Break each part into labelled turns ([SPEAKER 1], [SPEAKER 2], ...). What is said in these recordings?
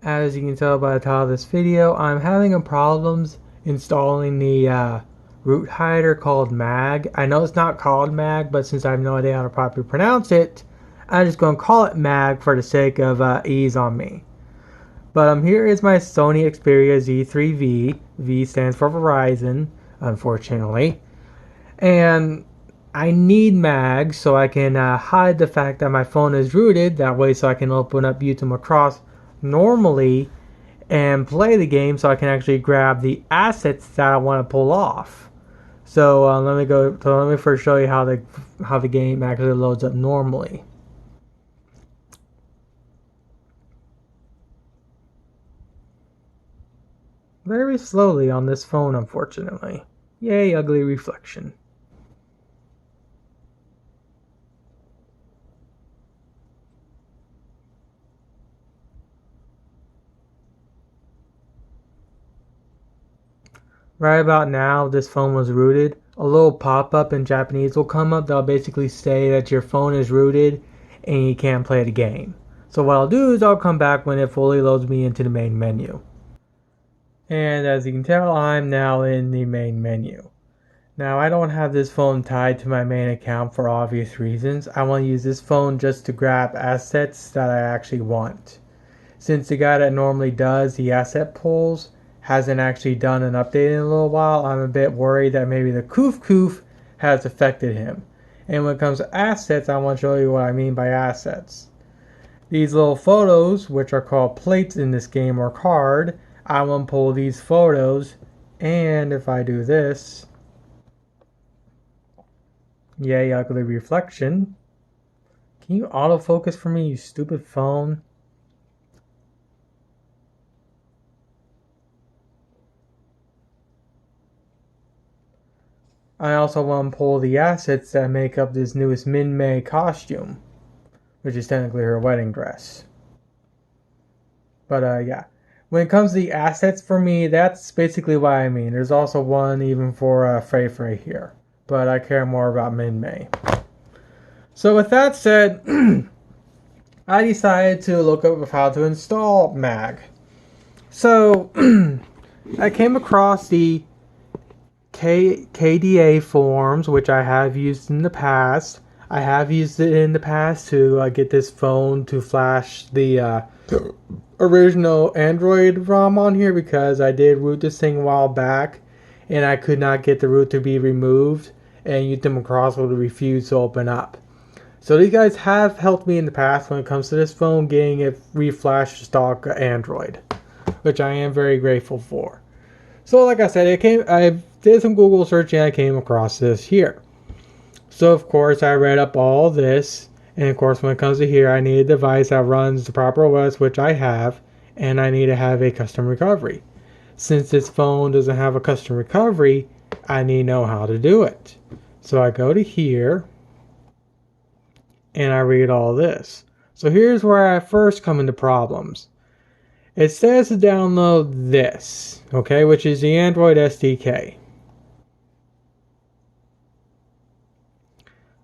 [SPEAKER 1] As you can tell by the title of this video, I'm having a problems installing the root hider called Mag. I know it's not called Mag, but since I have no idea how to properly pronounce it, I'm just going to call it Mag for the sake of ease on me. But here is my Sony Xperia Z3V. V stands for Verizon, unfortunately. And I need Mag so I can hide the fact that my phone is rooted. That way so I can open up YouTube across normally and play the game so I can actually grab the assets that I want to pull off. So let me first show you how the game actually loads up normally. Very slowly on this phone, unfortunately. Yay, ugly reflection. Right about now, this phone was rooted. A little pop-up in Japanese will come up that'll basically say that your phone is rooted and you can't play the game. So what I'll do is I'll come back when it fully loads me into the main menu. And as you can tell, I'm now in the main menu. Now I don't have this phone tied to my main account for obvious reasons. I want to use this phone just to grab assets that I actually want. Since the guy that normally does the asset pulls hasn't actually done an update in a little while, I'm a bit worried that maybe the koof has affected him. And when it comes to assets, I want to show you what I mean by assets. These little photos, which are called plates in this game or card, I want to pull these photos, and if I do this, yay, ugly reflection. Can you autofocus for me, you stupid phone? I also want to pull the assets that make up this newest Min-Mei costume, which is technically her wedding dress. But yeah, when it comes to the assets for me, that's basically what I mean. There's also one even for Frey here, but I care more about Min-Mei. So with that said, I decided to look up how to install Mag. So I came across the KDA forums, which I have used in the past. I have used it in the past to get this phone to flash the original Android ROM on here, because I did root this thing a while back and I could not get the root to be removed, and YouTube Across would refuse to open up. So these guys have helped me in the past when it comes to this phone getting it reflashed stock Android, which I am very grateful for. So like I said, I did some Google searching and I came across this here. So of course I read up all this, and of course when it comes to here, I need a device that runs the proper OS, which I have, and I need to have a custom recovery. Since this phone doesn't have a custom recovery, I need to know how to do it. So I go to here and I read all this. So here's where I first come into problems. It says to download this, okay, which is the Android SDK,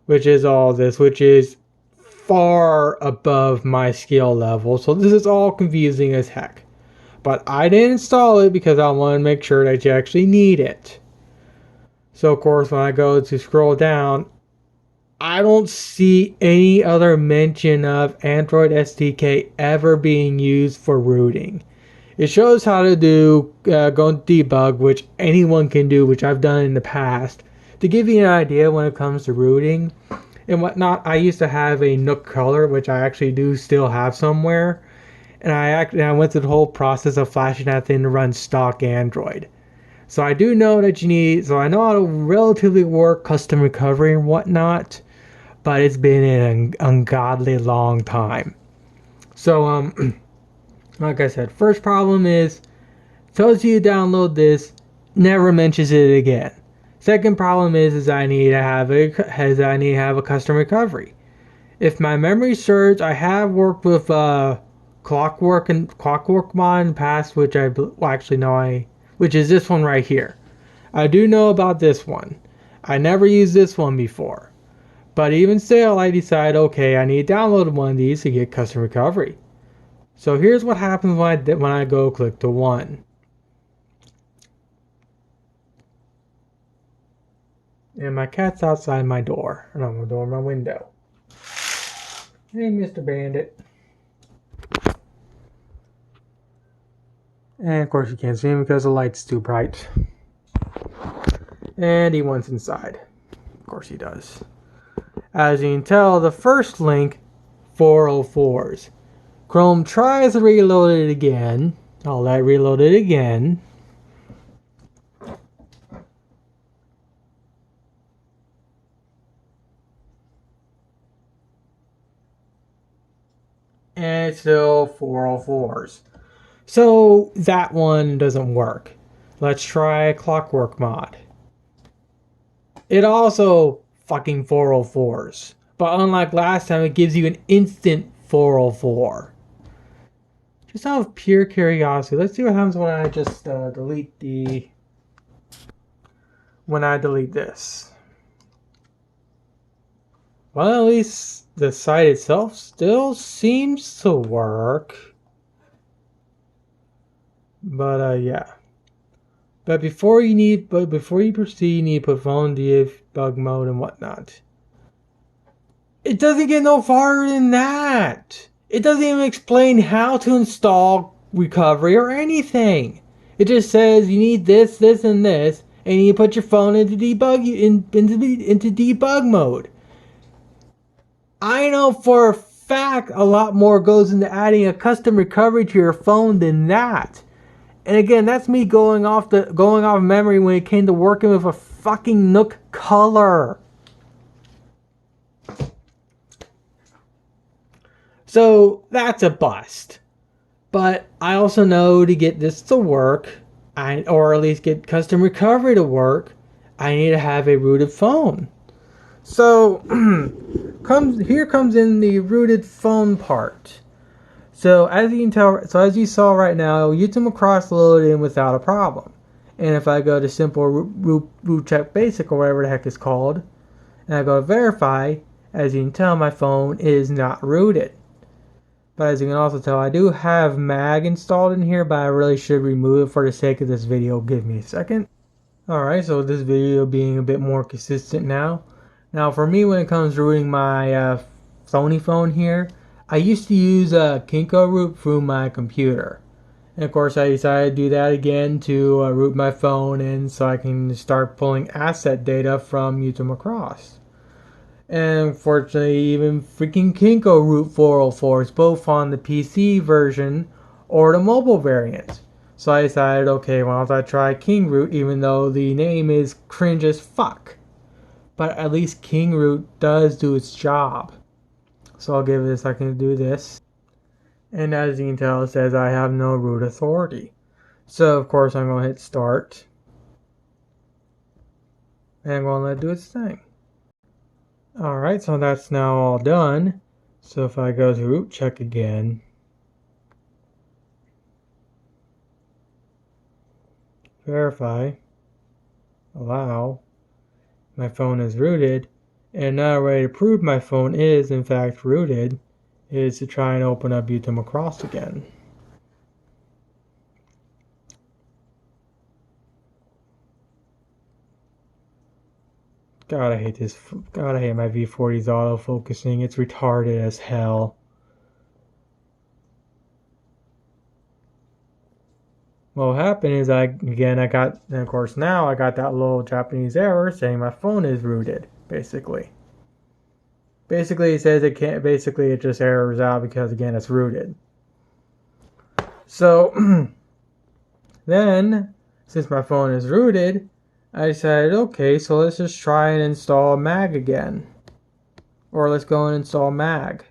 [SPEAKER 1] which is all this, which is far above my skill level. So this is all confusing as heck. But I didn't install it because I want to make sure that you actually need it. So of course when I go to scroll down, I don't see any other mention of Android SDK ever being used for rooting. It shows how to do go and debug, which anyone can do, which I've done in the past. To give you an idea when it comes to rooting and whatnot, I used to have a Nook color, which I actually do still have somewhere. And I went through the whole process of flashing that thing to run stock Android. So I do know that I know how to relatively work custom recovery and whatnot, but it's been an ungodly long time. So like I said, first problem is tells you to download this, never mentions it again. Second problem is I need to have a custom recovery. If my memory serves, I have worked with Clockwork mod in the past, which which is this one right here. I do know about this one. I never used this one before. But even still, I decided, okay, I need to download one of these to get custom recovery. So here's what happens when I go click to 1. And my cat's outside my door. Or not my door, my window. Hey, Mr. Bandit. And of course you can't see him because the light's too bright. And he wants inside. Of course he does. As you can tell, the first link, 404s. Chrome tries to reload it again. I'll let it reload it again. And it's still 404s. So that one doesn't work. Let's try Clockwork mod. It also fucking 404s. But unlike last time, it gives you an instant 404. Just out of pure curiosity, let's see what happens when I just delete this. Well, at least the site itself still seems to work. But yeah. But before you proceed, you need to put phone debug mode and whatnot. It doesn't get no farther than that. It doesn't even explain how to install recovery or anything. It just says you need this, this, and this, and you put your phone into debug mode. I know for a fact a lot more goes into adding a custom recovery to your phone than that. And again, that's me going off memory when it came to working with a fucking Nook color. So that's a bust. But I also know to get this to work, or at least get custom recovery to work, I need to have a rooted phone. So here comes in the rooted phone part. So as you can tell, as you saw right now, YouTube Across loaded in without a problem. And if I go to simple root check basic or whatever the heck it's called, and I go to verify, as you can tell, my phone is not rooted. But as you can also tell, I do have Mag installed in here, but I really should remove it for the sake of this video. Give me a second. Alright, so this video being a bit more consistent now. Now for me, when it comes to rooting my Sony phone here, I used to use Kinko root through my computer. And of course I decided to do that again to root my phone in so I can start pulling asset data from YouTube Across. And unfortunately, even freaking Kinko root 404s, both on the PC version or the mobile variant. So I decided, okay, why don't I try King root, even though the name is cringe as fuck. But at least King root does do its job. So I'll give it a second to do this. And as you can tell, it says I have no root authority. So of course I'm going to hit start. And I'm going to let it do its thing. Alright, so that's now all done. So if I go to root check again, verify, allow, my phone is rooted, and another way to prove my phone is in fact rooted is to try and open up YouTube Across again. God, I hate this. God, I hate my V40's auto-focusing. It's retarded as hell. What happened is and of course now I got that little Japanese error saying my phone is rooted, basically. Basically it says it can't, basically it just errors out because again it's rooted. So, then, since my phone is rooted, I decided, okay, so let's just try and install Mag again. Or let's go and install Mag.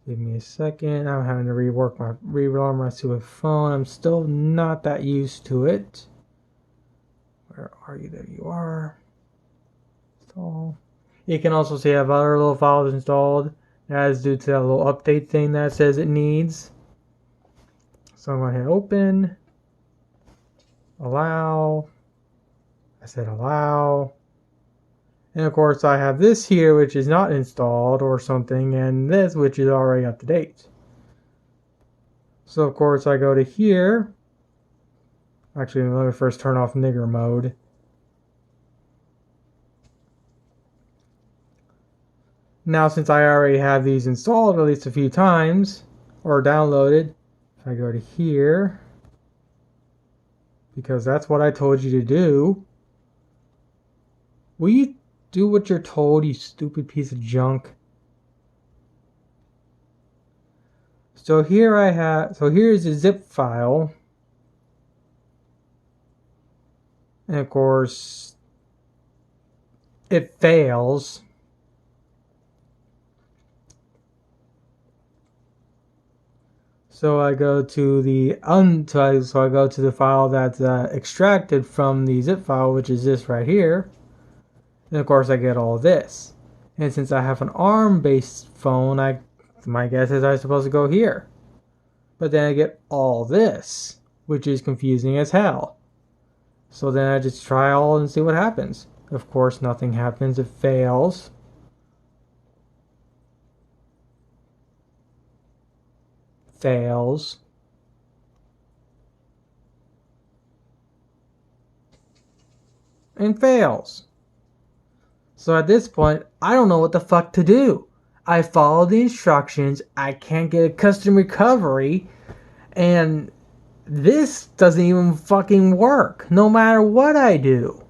[SPEAKER 1] Give me a second. I'm having to relearn my stupid phone. I'm still not that used to it. Where are you? There you are. Install. You can also see I have other little files installed. That is due to that little update thing that says it needs. So I'm going to hit open. Allow. I said allow. And of course I have this here which is not installed or something, and this which is already up to date. So of course I go to here. Actually, let me first turn off nigger mode. Now since I already have these installed at least a few times, or downloaded, if I go to here, because that's what I told you to do. Will you do what you're told, you stupid piece of junk? So here's a zip file. And of course, it fails. So I go to the so I go to the file that's extracted from the zip file, which is this right here. And of course I get all this. And since I have an ARM-based phone, my guess is I'm supposed to go here. But then I get all this, which is confusing as hell. So then I just try all and see what happens. Of course nothing happens, it fails. Fails. And fails. So at this point, I don't know what the fuck to do. I follow the instructions, I can't get a custom recovery, and this doesn't even fucking work, no matter what I do.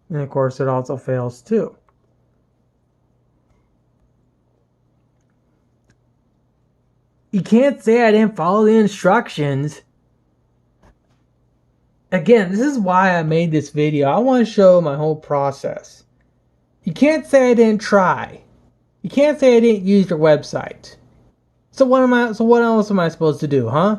[SPEAKER 1] And of course it also fails too. You can't say I didn't follow the instructions. Again, this is why I made this video. I want to show my whole process. You can't say I didn't try. You can't say I didn't use your website. So what else am I supposed to do, huh?